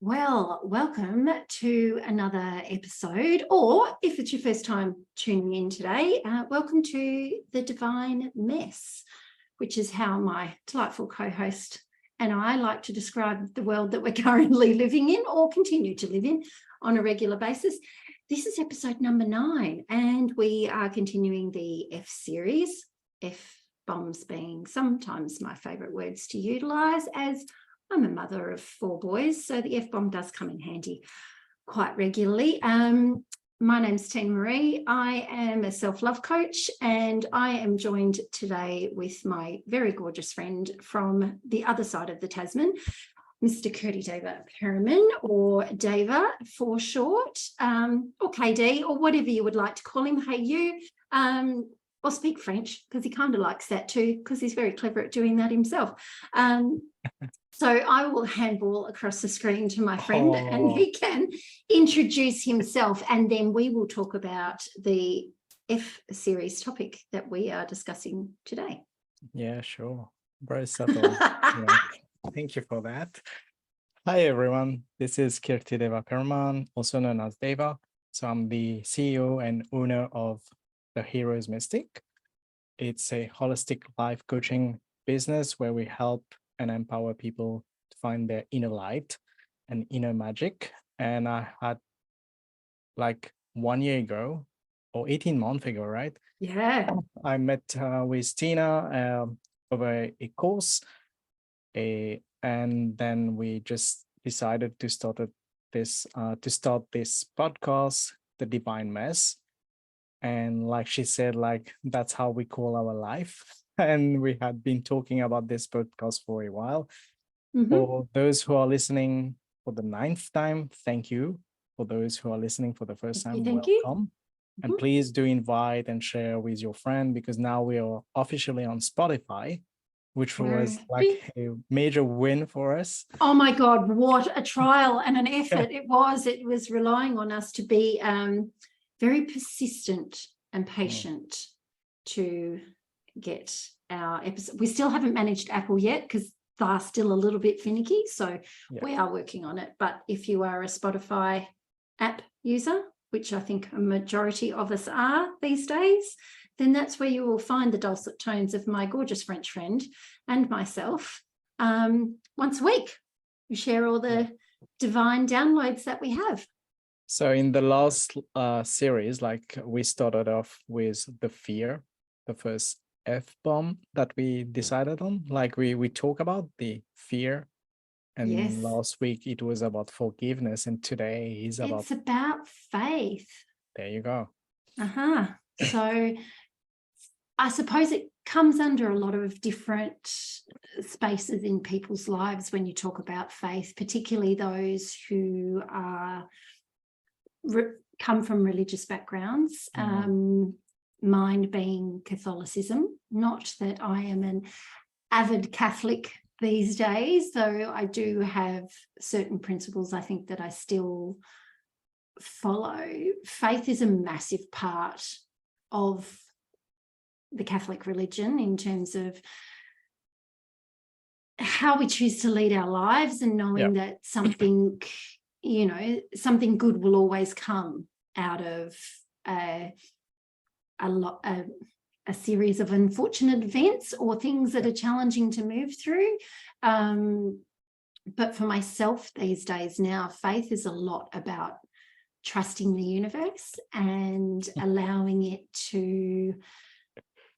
Well, welcome to another episode, or if it's your first time tuning in today, welcome to the Divine Mess, which is how my delightful co-host and I like to describe the world that we're currently living in or continue to live in on a regular basis. This is episode number 9, and we are continuing the F series, F bombs being sometimes my favourite words to utilise, as I'm a mother of 4 boys, so the F-bomb does come in handy quite regularly. My name's Tina Marie. I am a self-love coach, and I am joined today with my very gorgeous friend from the other side of the Tasman, Mr. Kurti Deva Perriman, or Deva for short, or KD, or whatever you would like to call him. Hey, you. Or speak French, because he kind of likes that too, because he's very clever at doing that himself. So I will handball across the screen to my friend and he can introduce himself, and then we will talk about the F series topic that we are discussing today. Yeah, sure. Very subtle. Yeah. Thank you for that. Hi, everyone. This is Kurti Deva Perriman, also known as Deva. So I'm the CEO and owner of The Hero's Mystic. It's a holistic life coaching business where we help and empower people to find their inner light and inner magic. And I had like 1 year ago or 18 months ago, right? Yeah. I met with Tina over a course, and then we just decided to start this podcast, The Divine Mess. And like she said, like that's how we call our life. And we had been talking about this podcast for a while. Mm-hmm. For those who are listening for the 9th time, thank you. For those who are listening for the first time, Thank you. welcome. And please do invite and share with your friend, because now we are officially on Spotify, which was like a major win for us. Oh my God, what a trial and an effort it was. It was relying on us to be very persistent and patient to get our episode. We still haven't managed Apple yet because they're still a little bit finicky. So we are working on it. But if you are a Spotify app user, which I think a majority of us are these days, then that's where you will find the dulcet tones of my gorgeous French friend and myself once a week. We share all the divine downloads that we have. So in the last series, like we started off with the fear, the first F-bomb that we decided on. Like we talk about the fear. And last week it was about forgiveness, and today is about... It's about faith. There you go. So I suppose it comes under a lot of different spaces in people's lives when you talk about faith, particularly those who are come from religious backgrounds. Mine being Catholicism. Not that I am an avid Catholic these days, though I do have certain principles I think that I still follow. Faith is a massive part of the Catholic religion in terms of how we choose to lead our lives, and knowing that something, something good will always come out of a series of unfortunate events or things that are challenging to move through. But for myself these days now, faith is a lot about trusting the universe and allowing it to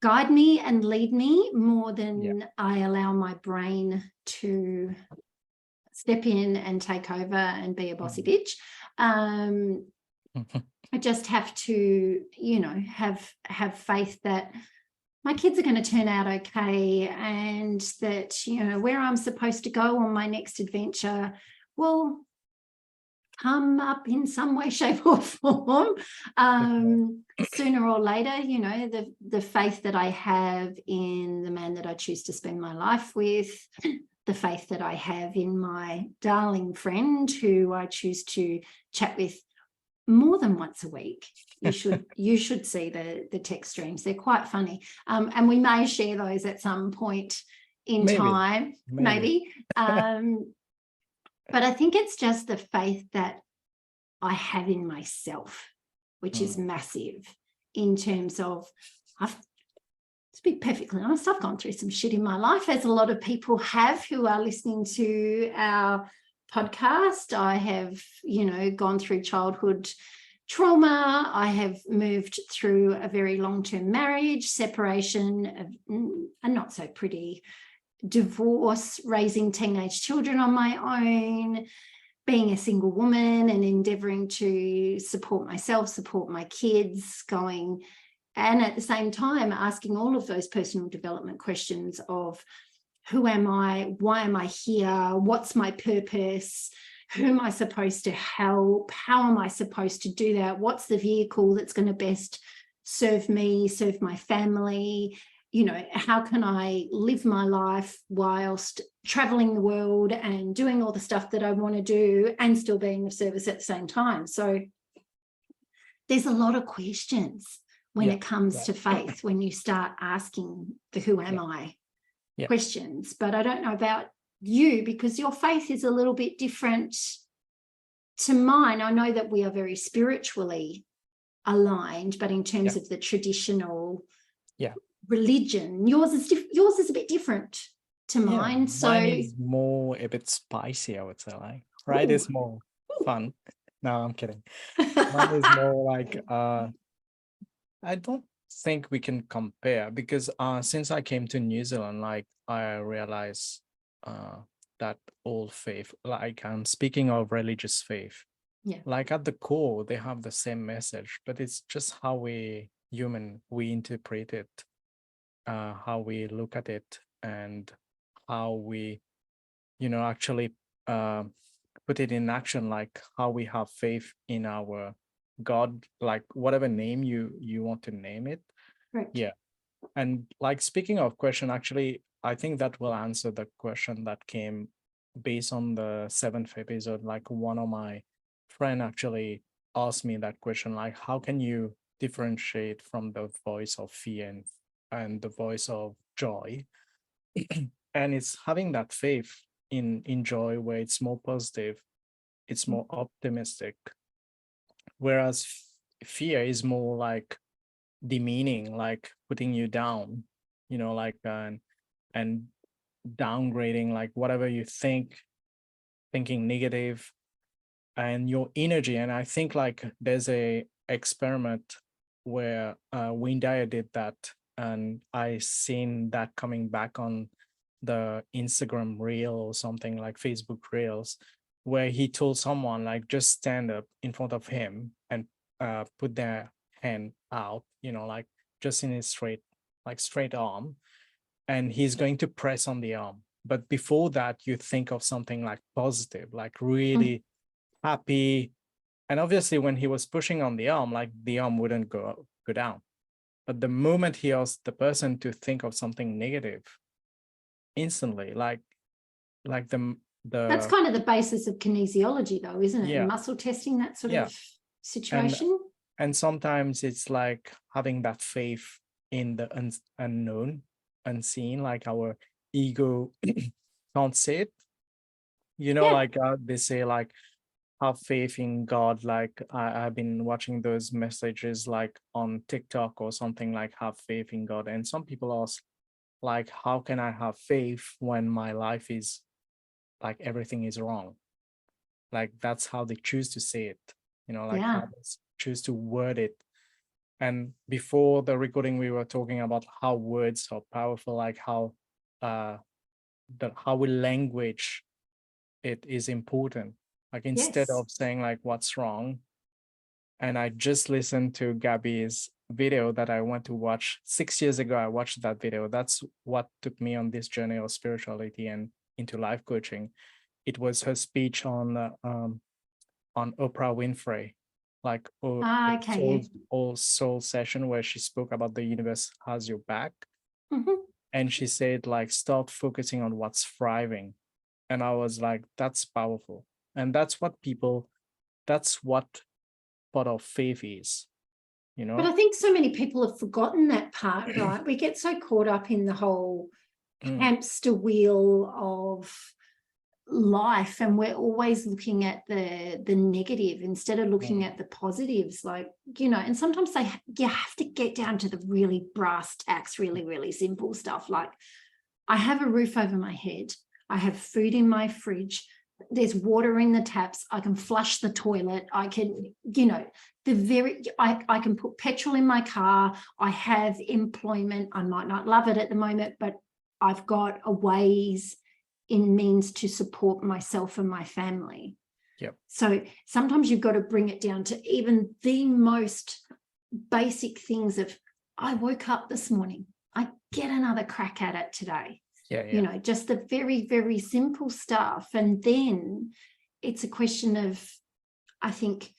guide me and lead me more than I allow my brain to step in and take over and be a bossy bitch. I just have to, have faith that my kids are going to turn out okay, and that, where I'm supposed to go on my next adventure will come up in some way, shape or form. Sooner or later, the faith that I have in the man that I choose to spend my life with, the faith that I have in my darling friend who I choose to chat with more than once a week. You should see the text streams. They're quite funny. And we may share those at some point in time, maybe. But I think it's just the faith that I have in myself, which is massive in terms of, to be perfectly honest, I've gone through some shit in my life, as a lot of people have who are listening to our podcast. I have, gone through childhood trauma. I have moved through a very long-term marriage, separation, a not so pretty divorce, raising teenage children on my own, being a single woman and endeavoring to support myself, support my kids, and at the same time asking all of those personal development questions of who am I, why am I here, what's my purpose, who am I supposed to help, how am I supposed to do that, what's the vehicle that's going to best serve me, serve my family, how can I live my life whilst traveling the world and doing all the stuff that I want to do and still being of service at the same time. So there's a lot of questions when it comes to faith, when you start asking the who am I questions. But I don't know about you, because your faith is a little bit different to mine. I know that we are very spiritually aligned, but in terms of the traditional religion, yours is a bit different to mine. So mine is more a bit spicy, I would say. Like, right, is more fun. No, I'm kidding. Mine is more like I don't think we can compare, because since I came to New Zealand, like I realized that all faith, like I'm speaking of religious faith, like at the core they have the same message, but it's just how we interpret it, how we look at it, and how we actually put it in action, like how we have faith in our God, like whatever name you want to name it. Correct. And like, speaking of question, actually I think that will answer the question that came based on the 7th episode. Like, one of my friend actually asked me that question, like, how can you differentiate from the voice of fear and the voice of joy? And it's having that faith in joy, where it's more positive, it's more optimistic, whereas fear is more like demeaning, like putting you down, like and downgrading, like whatever you thinking negative and your energy. And I think like there's a experiment where Wayne Dyer did that, and I seen that coming back on the Instagram reel or something, like Facebook reels, where he told someone, like, just stand up in front of him and put their hand out, like just in his straight arm, and he's going to press on the arm. But before that, you think of something like positive, like really happy. And obviously when he was pushing on the arm, like the arm wouldn't go down. But the moment he asked the person to think of something negative, instantly, like the that's kind of the basis of kinesiology, though, isn't it? And muscle testing, that sort of situation. And sometimes it's like having that faith in the unknown, unseen, like our ego can't see it, like they say, like, have faith in God. Like I've been watching those messages like on TikTok or something, like have faith in God. And some people ask, like, how can I have faith when my life is like everything is wrong? Like that's how they choose to say it, like how they choose to word it. And before the recording, we were talking about how words are powerful, like how how we language it is important. Like instead of saying like what's wrong. And I just listened to Gabby's video that I went to watch 6 years ago. I watched that video. That's what took me on this journey of spirituality and into life coaching. It was her speech on Oprah Winfrey, like soul session, where she spoke about the universe has your back. And she said, like, start focusing on what's thriving. And I was like, that's powerful. And that's what part of faith is, But I think so many people have forgotten that part, right? We get so caught up in the whole hamster wheel of life, and we're always looking at the negative instead of looking at the positives, like, you know. And sometimes you have to get down to the really brass tacks, really, really simple stuff. Like, I have a roof over my head, I have food in my fridge, there's water in the taps, I can flush the toilet, I can, you know, I can put petrol in my car, I have employment. I might not love it at the moment, but I've got a ways in means to support myself and my family. Yep. So sometimes you've got to bring it down to even the most basic things of, I woke up this morning, I get another crack at it today. Yeah. You know, just the very, very simple stuff. And then it's a question of, I think,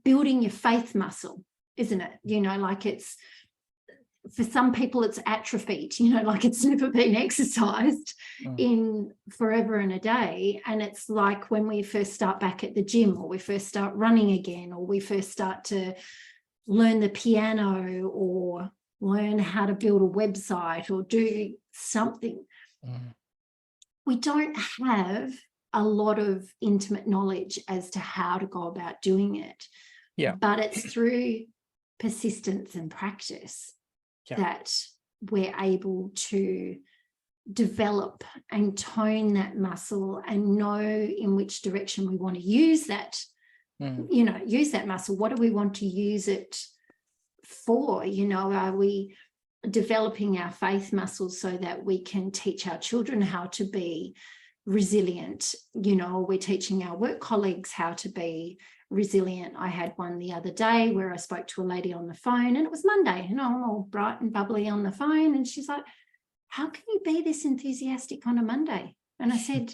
building your faith muscle, isn't it? You know, like, it's, for some people it's atrophied, you know, like it's never been exercised in forever and a day. And it's like when we first start back at the gym, or we first start running again, or we first start to learn the piano, or learn how to build a website, or do something. We don't have a lot of intimate knowledge as to how to go about doing it. Yeah. But it's through persistence and practice that we're able to develop and tone that muscle and know in which direction we want to use that, you know, use that muscle. What do we want to use it for? You know, are we developing our faith muscles so that we can teach our children how to be resilient? You know, we're teaching our work colleagues how to be resilient. I had one the other day where I spoke to a lady on the phone, and it was Monday, and I'm all bright and bubbly on the phone, and she's like, how can you be this enthusiastic on a Monday? And I said,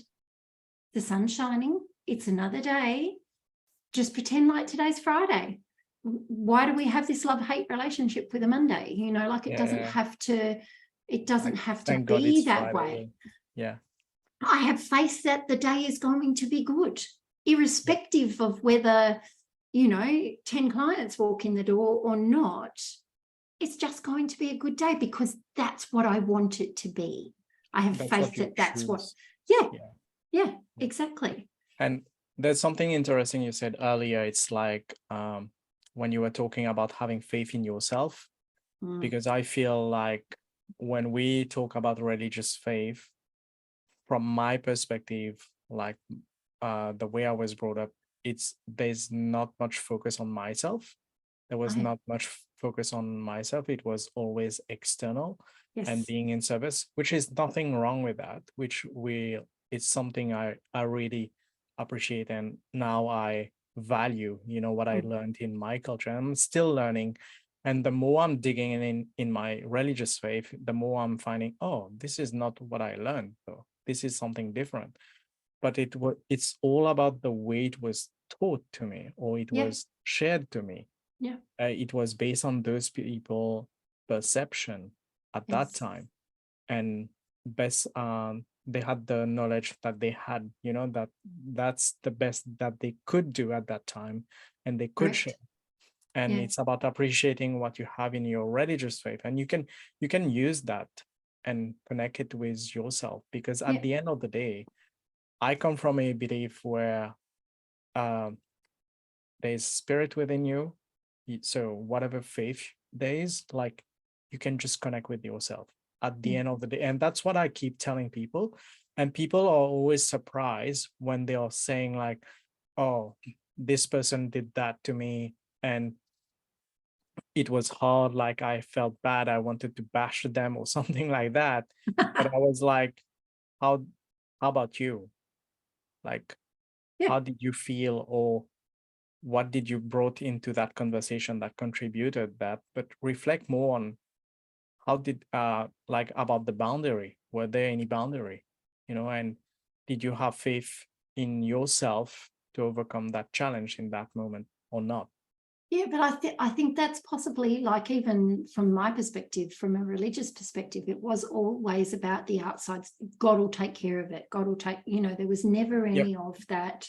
the sun's shining, it's another day, just pretend like today's Friday. Why do we have this love-hate relationship with a Monday? You know, like, it doesn't have to, it doesn't have to be that way. Yeah. I have faith that the day is going to be good, irrespective of whether, you know, 10 clients walk in the door or not. It's just going to be a good day because that's what I want it to be. I have faith that that's what, yeah, exactly. And there's something interesting you said earlier. It's like when you were talking about having faith in yourself, because I feel like when we talk about religious faith, from my perspective, like the way I was brought up, there's not much focus on myself. There was not much focus on myself. It was always external and being in service, which is nothing wrong with that, it's something I really appreciate. And now I value, you know, what I learned in my culture. I'm still learning. And the more I'm digging in my religious faith, the more I'm finding, oh, this is not what I learned. So this is something different. But it's all about the way it was taught to me, or it was shared to me. It was based on those people perception at that time, and best they had the knowledge that they had, you know, that's the best that they could do at that time, and they could share. And it's about appreciating what you have in your religious faith, and you can use that and connect it with yourself, because at the end of the day, I come from a belief where there's spirit within you. So whatever faith there is, like, you can just connect with yourself at the end of the day. And that's what I keep telling people. And people are always surprised when they are saying like, oh, this person did that to me and it was hard, like I felt bad, I wanted to bash them or something like that. But I was like, how about you? Like, how did you feel, or what did you brought into that conversation that contributed that? But reflect more on how did like about the boundary. Were there any boundary, you know, and did you have faith in yourself to overcome that challenge in that moment or not? Yeah, but I think that's possibly, like, even from my perspective, from a religious perspective, it was always about the outside. God will take care of it. God will take, you know, there was never any of that.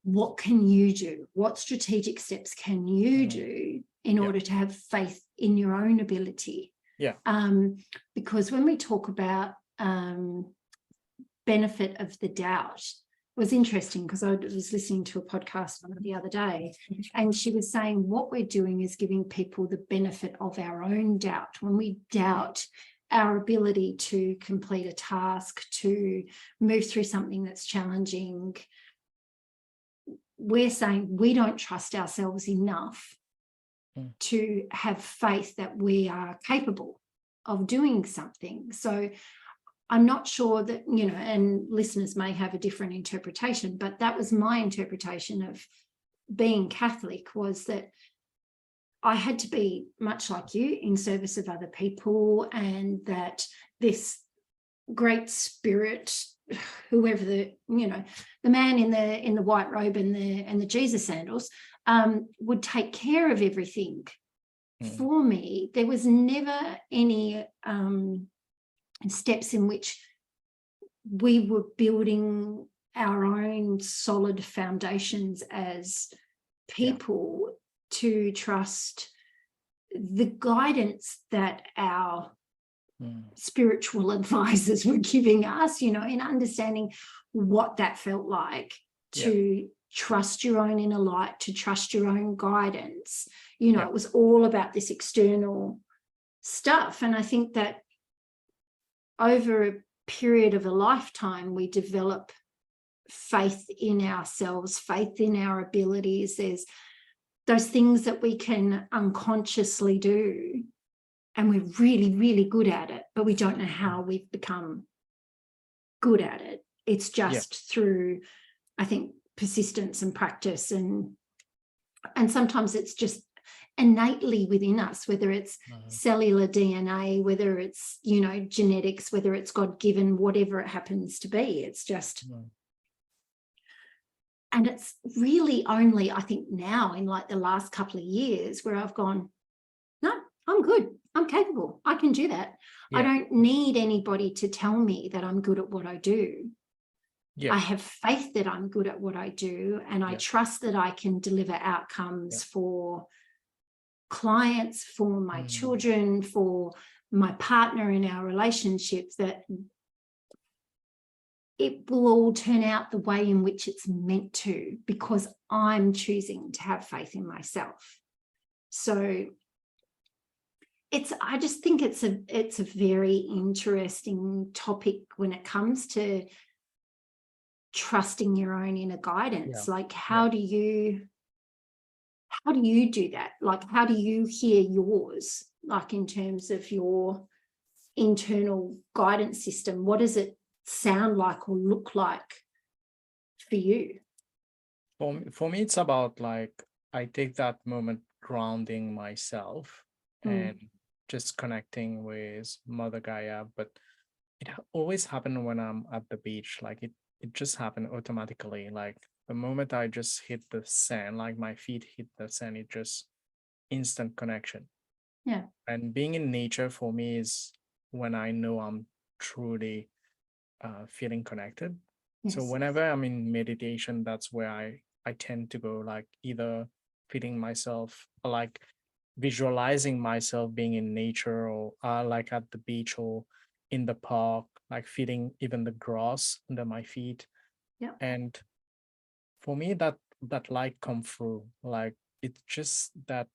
What can you do? What strategic steps can you do in order to have faith in your own ability? Because when we talk about benefit of the doubt. It was interesting because I was listening to a podcast the other day, and she was saying what we're doing is giving people the benefit of our own doubt. When we doubt our ability to complete a task, to move through something that's challenging, we're saying we don't trust ourselves enough to have faith that we are capable of doing something. So I'm not sure that, you know, and listeners may have a different interpretation, but that was my interpretation of being Catholic, was that I had to be much like you in service of other people, and that this great spirit, whoever the, you know, the man in the white robe and the Jesus sandals, would take care of everything for me. There was never any steps in which we were building our own solid foundations as people to trust the guidance that our spiritual advisors were giving us, you know, in understanding what that felt like to trust your own inner light, to trust your own guidance. You know, it was all about this external stuff. And I think that over a period of a lifetime, we develop faith in ourselves, faith in our abilities. There's those things that we can unconsciously do, and we're really, really good at it, but we don't know how we've become good at it. It's just through, I think, persistence and practice, and sometimes it's just innately within us, whether it's cellular DNA, whether it's, you know, genetics, whether it's God-given, whatever it happens to be. It's just, and it's really only, I think now in like the last couple of years where I've gone, no, I'm good. I'm capable. I can do that. I don't need anybody to tell me that I'm good at what I do. I have faith that I'm good at what I do, and I trust that I can deliver outcomes for clients, for my children, for my partner in our relationship, that it will all turn out the way in which it's meant to, because I'm choosing to have faith in myself. So I just think it's a very interesting topic when it comes to trusting your own inner guidance. Like, how do you do that? Like, how do you hear yours, like in terms of your internal guidance system? What does it sound like or look like for you? For me, it's about, like, I take that moment grounding myself and just connecting with Mother Gaia. But it always happened when I'm at the beach. Like, it just happened automatically. Like, the moment I just hit the sand, like my feet hit the sand, it just instant connection. And being in nature for me is when I know I'm truly feeling connected. So whenever I'm in meditation, that's where I tend to go, like either feeling myself, or like visualizing myself being in nature, or like at the beach or in the park, like feeling even the grass under my feet. And for me, that light come through, like it's just that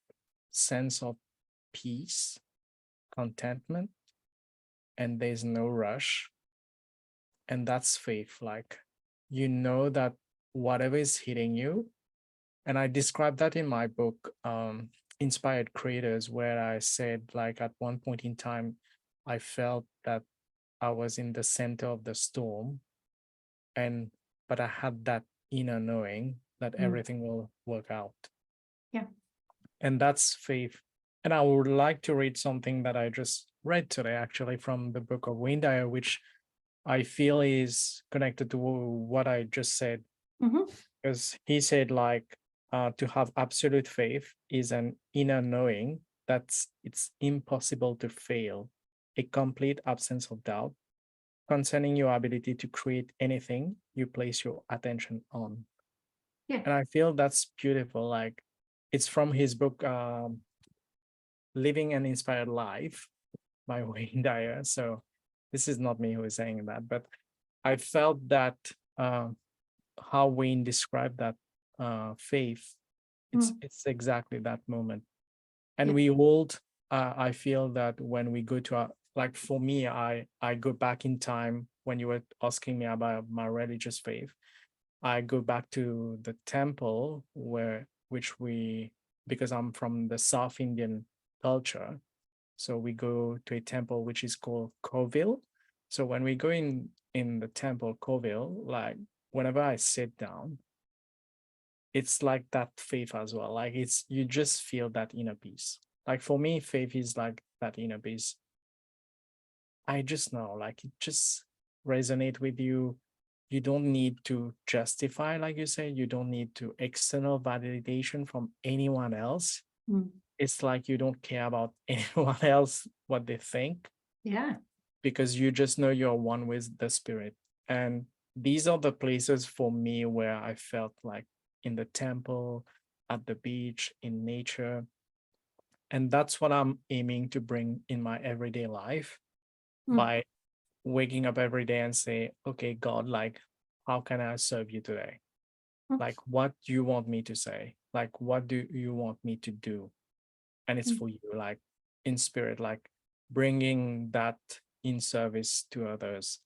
sense of peace, contentment, and there's no rush. And that's faith. Like, you know that whatever is hitting you, and I described that in my book, Inspired Creators, where I said, like, at one point in time, I felt that I was in the center of the storm, but I had that inner knowing that everything will work out. And that's faith. And I would like to read something that I just read today, actually, from the book of Wayne Dyer, which I feel is connected to what I just said. Because he said, like, to have absolute faith is an inner knowing that it's impossible to fail, a complete absence of doubt concerning your ability to create anything you place your attention on. And I feel that's beautiful. Like, it's from his book, Living an Inspired Life by Wayne Dyer. So this is not me who is saying that, but I felt that how Wayne described that faith, it's exactly that moment. And Yeah. we hold, I feel that when we go to our, like for me, I go back in time when you were asking me about my religious faith. I go back to the temple because I'm from the South Indian culture. So we go to a temple which is called Kovil. So when we go in the temple Kovil, like whenever I sit down, it's like that faith as well. Like you just feel that inner peace. Like for me, faith is like that inner peace. I just know, like it just resonate with you. You don't need to justify, like you say, you don't need to external validation from anyone else. It's like you don't care about anyone else, what they think. Yeah. Because you just know you're one with the spirit. And these are the places for me where I felt like in the temple, at the beach, in nature. And that's what I'm aiming to bring in my everyday life by waking up every day and say, okay, God, like, how can I serve you today? Like, what do you want me to say? Like, what do you want me to do? And it's for you, like in spirit, like bringing that in service to others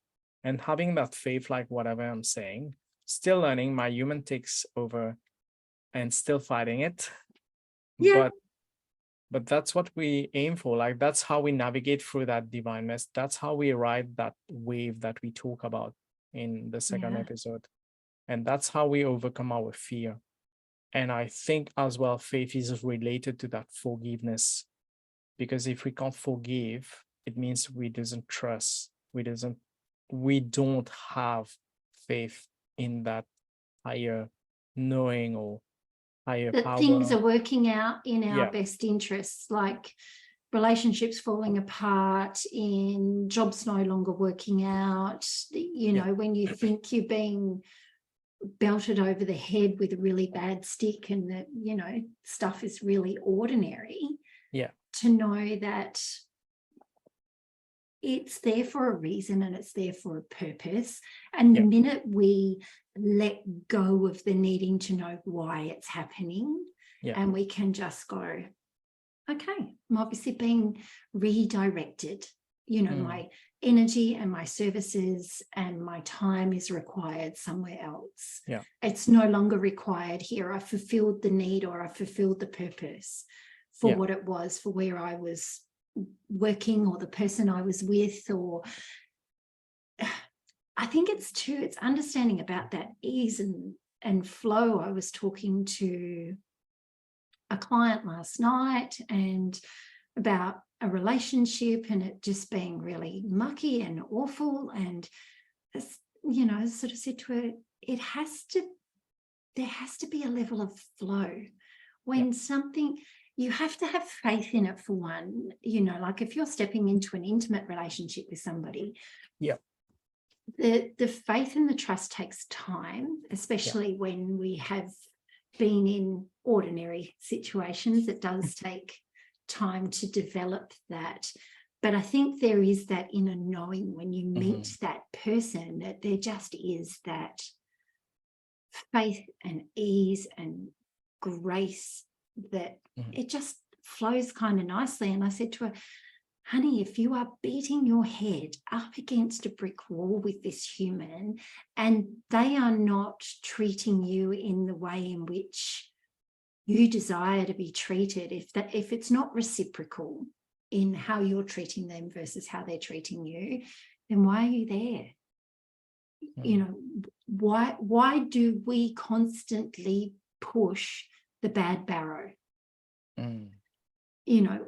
and having that faith, like whatever I'm saying, still learning. My human takes over and still fighting it. Yeah. But that's what we aim for. Like that's how we navigate through that divine mess. That's how we ride that wave that we talk about in the second episode. And that's how we overcome our fear. And I think as well, faith is related to that forgiveness. Because if we can't forgive, it means we doesn't trust. We don't have faith in that higher knowing or higher That things power. are working out in our Yeah. best interests, like relationships falling apart, in jobs no longer working out, when you think you're being belted over the head with a really bad stick and that, stuff is really ordinary. Yeah. To know that it's there for a reason and it's there for a purpose. And the minute we let go of the needing to know why it's happening, and we can just go, okay, I'm obviously being redirected. My energy and my services and my time is required somewhere else. Yeah. It's no longer required here. I fulfilled the need, or I fulfilled the purpose for what it was, for where I was working, or the person I was with, or I think it's understanding about that ease and flow. I was talking to a client last night and about a relationship and it just being really mucky and awful, and sort of said to her, there has to be a level of flow when something, you have to have faith in it. For one, like if you're stepping into an intimate relationship with somebody, the faith and the trust takes time, especially when we have been in ordinary situations. It does take time to develop that. But I think there is that inner knowing when you meet that person, that there just is that faith and ease and grace, that it just flows kind of nicely. And I said to her, honey, if you are beating your head up against a brick wall with this human and they are not treating you in the way in which you desire to be treated, if it's not reciprocal in how you're treating them versus how they're treating you, then why are you there? Why do we constantly push the bad barrow?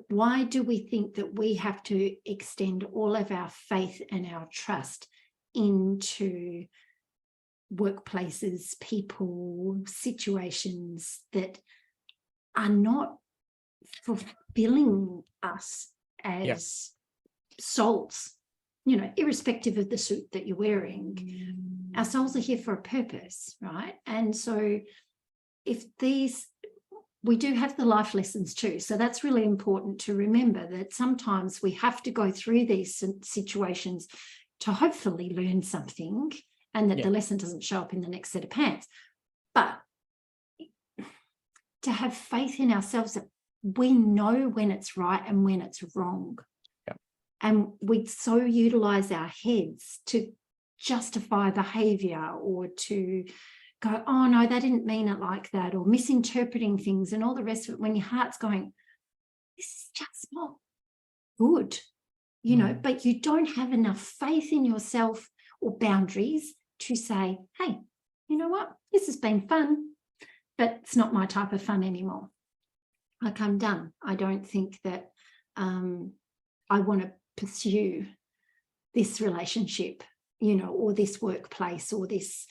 Why do we think that we have to extend all of our faith and our trust into workplaces, people, situations that are not fulfilling us as souls? Irrespective of the suit that you're wearing, our souls are here for a purpose, right? And so we do have the life lessons too. So that's really important to remember, that sometimes we have to go through these situations to hopefully learn something, and that the lesson doesn't show up in the next set of pants. But to have faith in ourselves that we know when it's right and when it's wrong. And we so utilize our heads to justify behavior, or to go, oh no, they didn't mean it like that, or misinterpreting things and all the rest of it, when your heart's going, this is just not good, you know, but you don't have enough faith in yourself or boundaries to say, hey, you know what, this has been fun, but it's not my type of fun anymore. Like, I'm done. I don't think that I want to pursue this relationship, you know, or this workplace, or this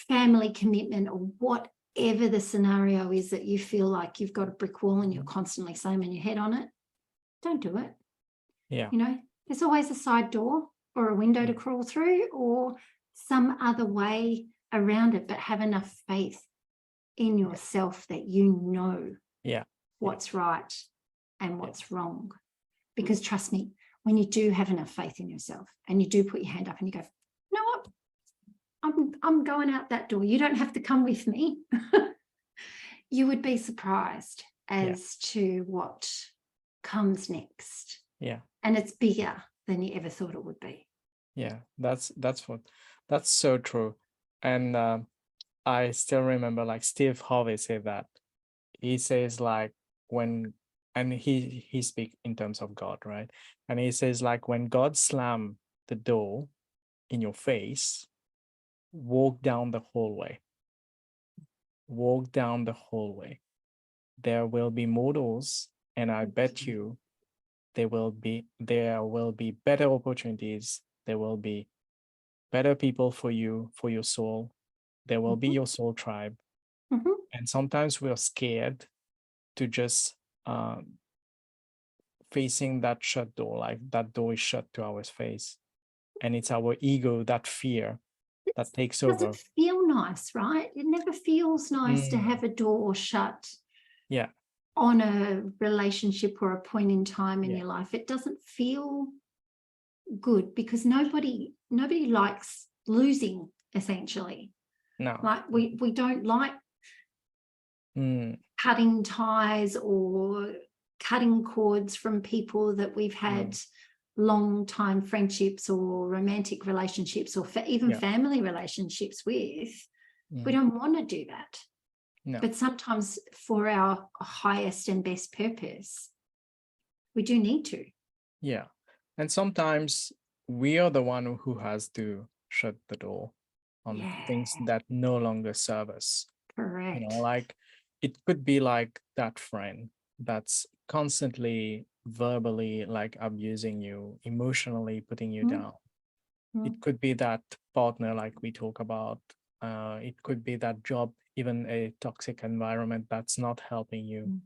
family commitment, or whatever the scenario is that you feel like you've got a brick wall and you're constantly slamming your head on it. Don't do it. Yeah. You know, there's always a side door or a window to crawl through, or some other way around it, but have enough faith in yourself that you know what's right and what's wrong. Because trust me, when you do have enough faith in yourself and you do put your hand up and you go, you know what, I'm going out that door, you don't have to come with me. You would be surprised as to what comes next. Yeah. And it's bigger than you ever thought it would be. Yeah, that's so true. And I still remember, like, Steve Harvey said that. He says, like, when, and he speaks in terms of God, right? And he says, like, when God slam the door in your face, walk down the hallway. Walk down the hallway. There will be more doors, and I bet you there will be better opportunities. There will be better people for you, for your soul. There will be your soul tribe. And sometimes we are scared to just facing that shut door, like that door is shut to our face. And it's our ego, that fear that takes over. It doesn't feel nice, right? It never feels nice to have a door shut on a relationship or a point in time in your life. It doesn't feel good, because nobody likes losing, essentially. No. Like, we don't like cutting ties or cutting cords from people that we've had long time friendships or romantic relationships, or even family relationships with. We don't want to do that. No. But sometimes for our highest and best purpose, we do need to. Yeah. And sometimes we are the one who has to shut the door on things that no longer serve us. Correct. You know, like, it could be like that friend that's constantly verbally, like, abusing you, emotionally putting you down. It could be that partner, like we talk about. It could be that job, even a toxic environment that's not helping you,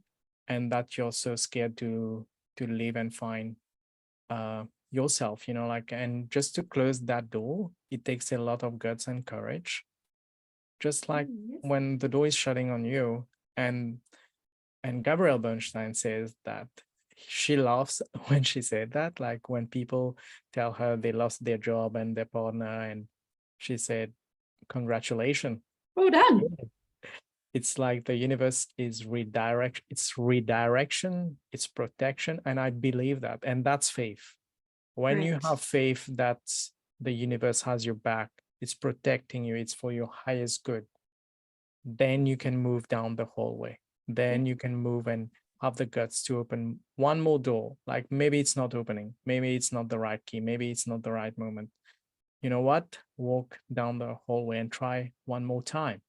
and that you're so scared to leave and find yourself, you know, like, and just to close that door, it takes a lot of guts and courage. Just like when the door is shutting on you, and Gabrielle Bernstein says that she laughs when she said that, like, when people tell her they lost their job and their partner, and she said, congratulations. Well done. It's like the universe is redirection, it's protection. And I believe that. And that's faith. When you have faith that the universe has your back, it's protecting you, it's for your highest good, then you can move down the hallway. Then you can move and have the guts to open one more door. Like, maybe it's not opening, maybe it's not the right key, maybe it's not the right moment. You know what? Walk down the hallway and try one more time.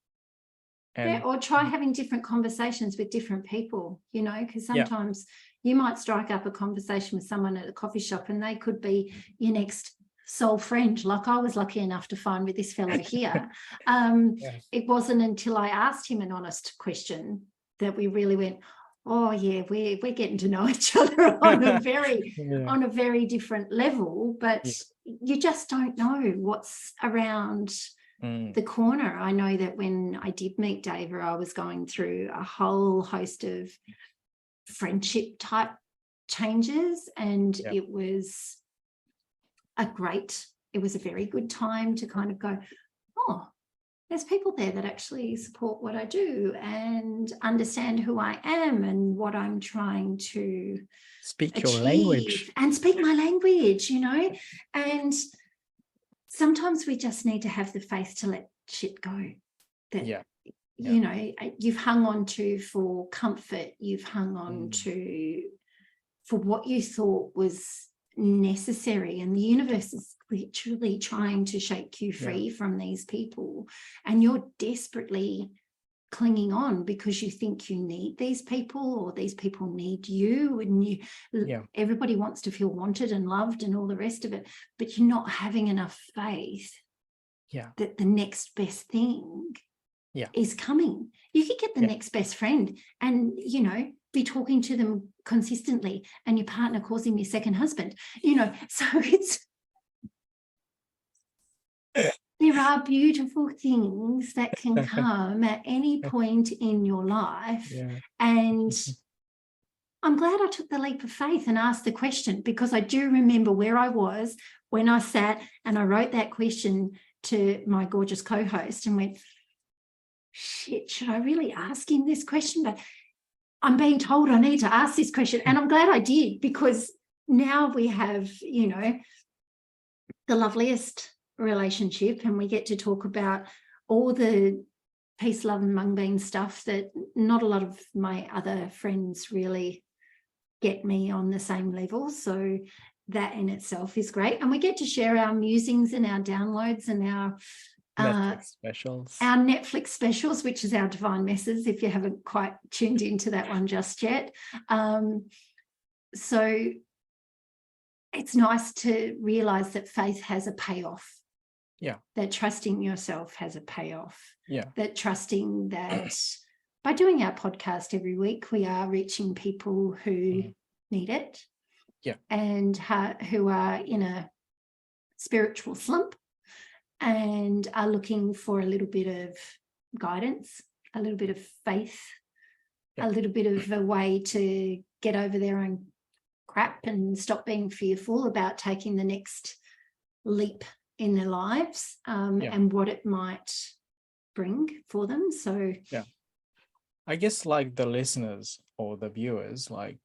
And or try having different conversations with different people, you know, because sometimes you might strike up a conversation with someone at a coffee shop and they could be your next soul friend, like I was lucky enough to find with this fellow here. It wasn't until I asked him an honest question that we really went, oh yeah, we're getting to know each other on a very different level. But you just don't know what's around the corner. I know that when I did meet Dava, I was going through a whole host of friendship type changes, and it was it was a very good time to kind of go, oh, there's people there that actually support what I do and understand who I am and what I'm trying to Speak achieve your language. and speak my language, and sometimes we just need to have the faith to let shit go that you've hung on to for comfort, you've hung on to for what you thought was necessary, and the universe is literally trying to shake you free from these people, and you're desperately clinging on because you think you need these people or these people need you, and everybody wants to feel wanted and loved and all the rest of it, but you're not having enough faith that the next best thing is coming. You could get the next best friend and be talking to them consistently, and your partner calls him your second husband, so it's there are beautiful things that can come at any point in your life. And I'm glad I took the leap of faith and asked the question, because I do remember where I was when I sat and I wrote that question to my gorgeous co-host and went, shit, should I really ask him this question? But I'm being told I need to ask this question. And I'm glad I did, because now we have, the loveliest relationship, and we get to talk about all the peace, love and mung bean stuff that not a lot of my other friends really get me on the same level. So that in itself is great. And we get to share our musings and our downloads and our Netflix specials, which is our Divine Messes, if you haven't quite tuned into that one just yet. So it's nice to realize that faith has a payoff. That trusting yourself has a payoff. That trusting that by doing our podcast every week, we are reaching people who need it. And who are in a spiritual slump and are looking for a little bit of guidance, a little bit of faith, a little bit of a way to get over their own crap and stop being fearful about taking the next leap in their lives, and what it might bring for them. So I guess like the listeners or the viewers, like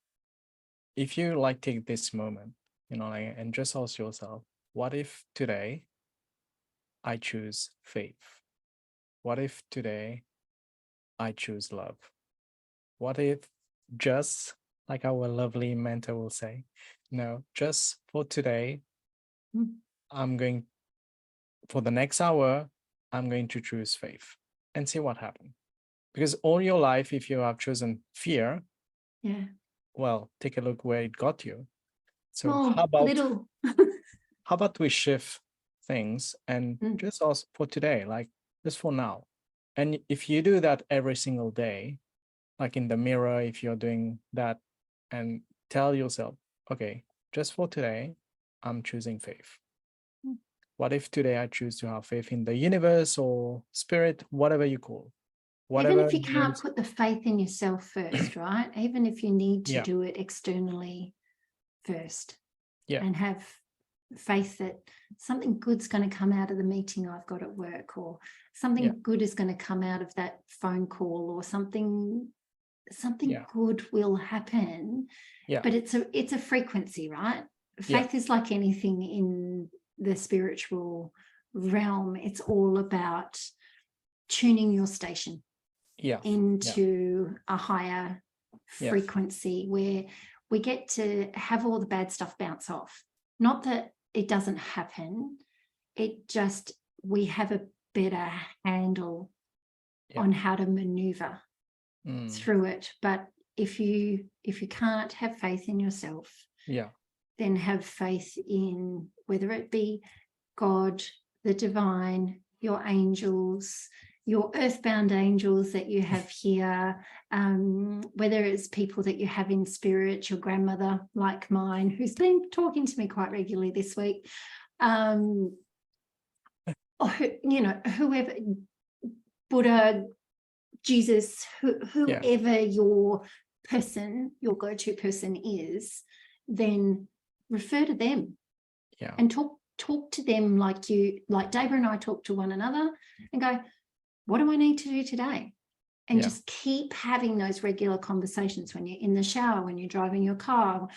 if you like take this moment, and just ask yourself, what if today I choose faith? What if today I choose love? What if just like our lovely mentor will say, no, just for today, for the next hour, I'm going to choose faith and see what happens. Because all your life, if you have chosen fear, well, take a look where it got you. So how about we shift things and just ask for today, like just for now. And if you do that every single day, like in the mirror, if you're doing that, and tell yourself, okay, just for today, I'm choosing faith. What if today I choose to have faith in the universe or spirit, whatever you call? Even if you can't put the faith in yourself first, right? Even if you need to do it externally first, and have faith that something good's going to come out of the meeting I've got at work, or something good is going to come out of that phone call, or something good will happen. But it's a frequency, right? Faith is like anything in the spiritual realm. It's all about tuning your station into a higher frequency where we get to have all the bad stuff bounce off. Not that it doesn't happen, it just, we have a better handle on how to maneuver through it. But if you can't have faith in yourself, then have faith in, whether it be God, the divine, your angels, your earthbound angels that you have here, whether it's people that you have in spirit, your grandmother like mine, who's been talking to me quite regularly this week, or, whoever, Buddha, Jesus, whoever your go-to person is, then refer to them and talk talk to them like Debra and I talk to one another, and go, what do I need to do today? And just keep having those regular conversations when you're in the shower, when you're driving your car.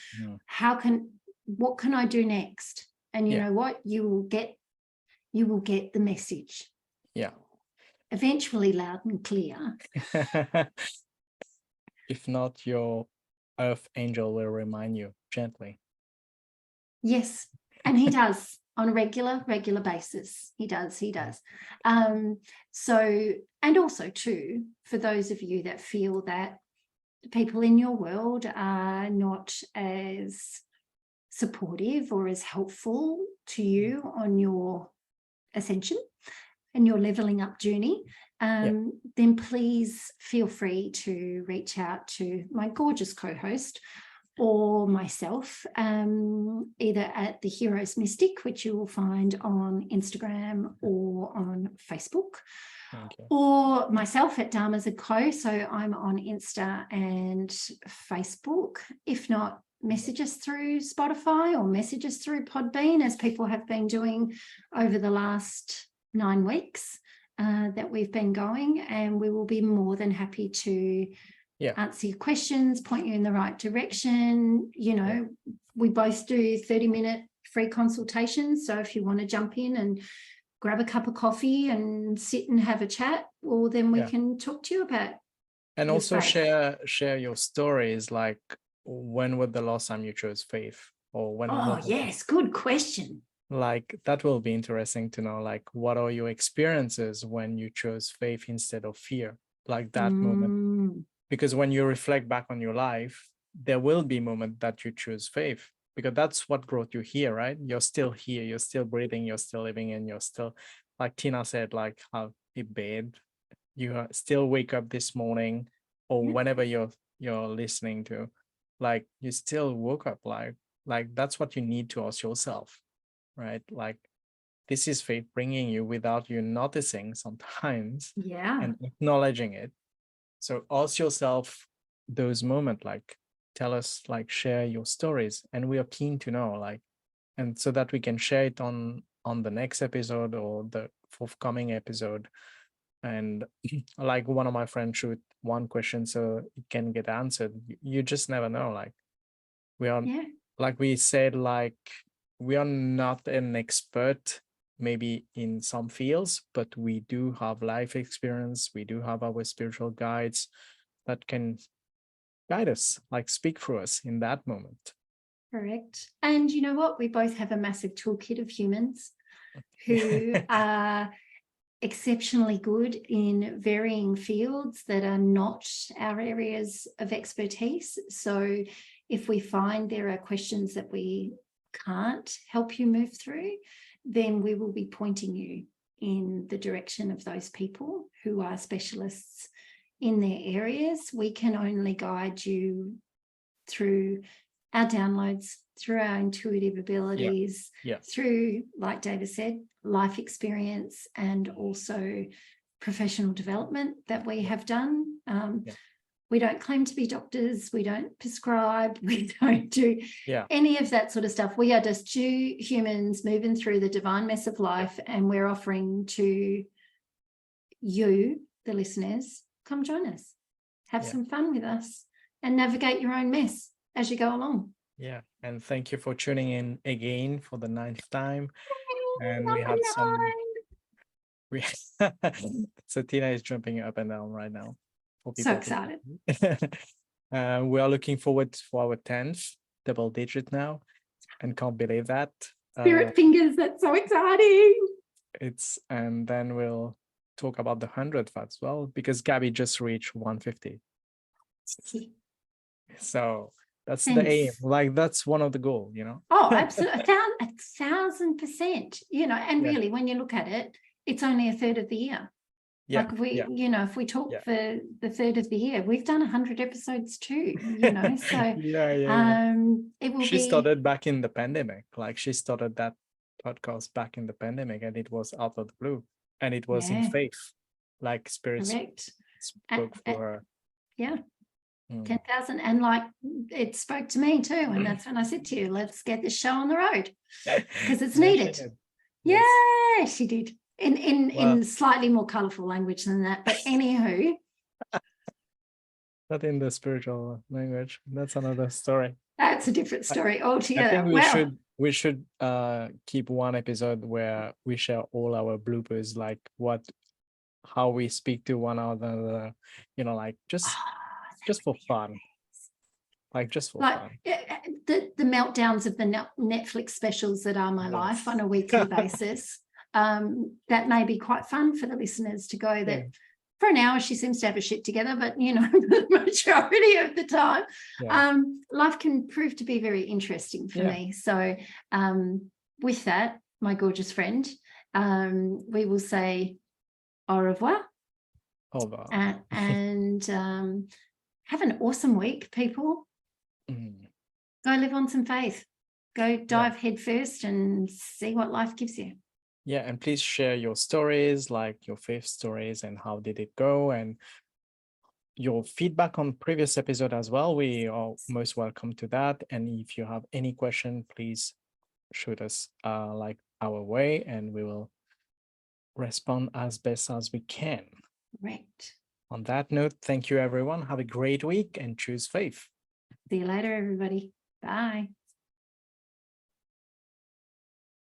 What can I do next? And you know what? You will get the message. Yeah. Eventually loud and clear. If not, your earth angel will remind you gently. Yes. And he does on a regular basis. He does. So, and also too, for those of you that feel that people in your world are not as supportive or as helpful to you on your ascension and your leveling up journey, then please feel free to reach out to my gorgeous co-host or myself, either at the Heroes Mystic, which you will find on Instagram or on Facebook, or myself at Dharma's & Co. So I'm on Insta and Facebook. If not, message us through Spotify or message us through Podbean, as people have been doing over the last 9 weeks that we've been going, and we will be more than happy to answer your questions, point you in the right direction. You know, we both do 30-minute free consultations, so if you want to jump in and grab a cup of coffee and sit and have a chat, well, then we can talk to you about and also faith. share your stories, like when was the last time you chose faith, or when yes, good question. Like that will be interesting to know, like what are your experiences when you chose faith instead of fear, like that moment. Because when you reflect back on your life, there will be moments that you choose faith, because that's what brought you here, right? You're still here, you're still breathing, you're still living, and you're still, like Tina said, like how in bed, you still wake up this morning, or whenever you're listening to, like you still woke up, like that's what you need to ask yourself, right? Like this is faith bringing you without you noticing sometimes, and acknowledging it. So ask yourself those moments, like tell us, like share your stories, and we are keen to know, like, and so that we can share it on the next episode or the forthcoming episode. And like one of my friends shoot one question so it can get answered. You just never know. Like we are, like we said, like we are not an expert maybe in some fields, but we do have life experience. We do have our spiritual guides that can guide us, like speak through us in that moment. Correct. And you know what? We both have a massive toolkit of humans who are exceptionally good in varying fields that are not our areas of expertise. So if we find there are questions that we can't help you move through, then we will be pointing you in the direction of those people who are specialists in their areas. We can only guide you through our downloads, through our intuitive abilities, through, like David said, life experience, and also professional development that we have done. We don't claim to be doctors. We don't prescribe. We don't do any of that sort of stuff. We are just two humans moving through the divine mess of life, and we're offering to you, the listeners, come join us, have some fun with us, and navigate your own mess as you go along. Yeah, and thank you for tuning in again for the 9th time. And we have some. So Tina is jumping up and down right now. So excited. We are looking forward for our 10th double digit now, and can't believe that. Spirit fingers, that's so exciting. And then we'll talk about the 100th as well, because Gabby just reached 150. So that's the aim. Like that's one of the goals, you know. Oh, absolutely, 1,000%. You know, and really, when you look at it, it's only a third of the year. Like you know, if we talk for the third of the year, we've done 100 episodes too, you know, so it will She started back in the pandemic. Like she started that podcast back in the pandemic, and it was out of the blue, and it was in faith, like spirit spoke for her. Yeah. Mm. 10,000. And like, it spoke to me too. And that's when I said to you, let's get this show on the road because it's Yeah, she needed. did. Yeah, Yes. she did. In slightly more colorful language than that. But anywho. Not in the spiritual language. That's another story. That's a different story altogether. I think Well, we should keep one episode where we share all our bloopers, like how we speak to one another, like just for fun. Like just for like fun. the meltdowns of the Netflix specials that are my life on a weekly basis. That may be quite fun for the listeners to go that for an hour she seems to have a shit together, but the majority of the time life can prove to be very interesting for me. So with that, my gorgeous friend, we will say au revoir. Au revoir. And have an awesome week, people. Go live on some faith. Go dive head first and see what life gives you. Yeah, and please share your stories, like your faith stories and how did it go, and your feedback on previous episode as well. We are most welcome to that. And if you have any question, please shoot us like our way, and we will respond as best as we can. Right. On that note, thank you everyone. Have a great week and choose faith. See you later, everybody. Bye.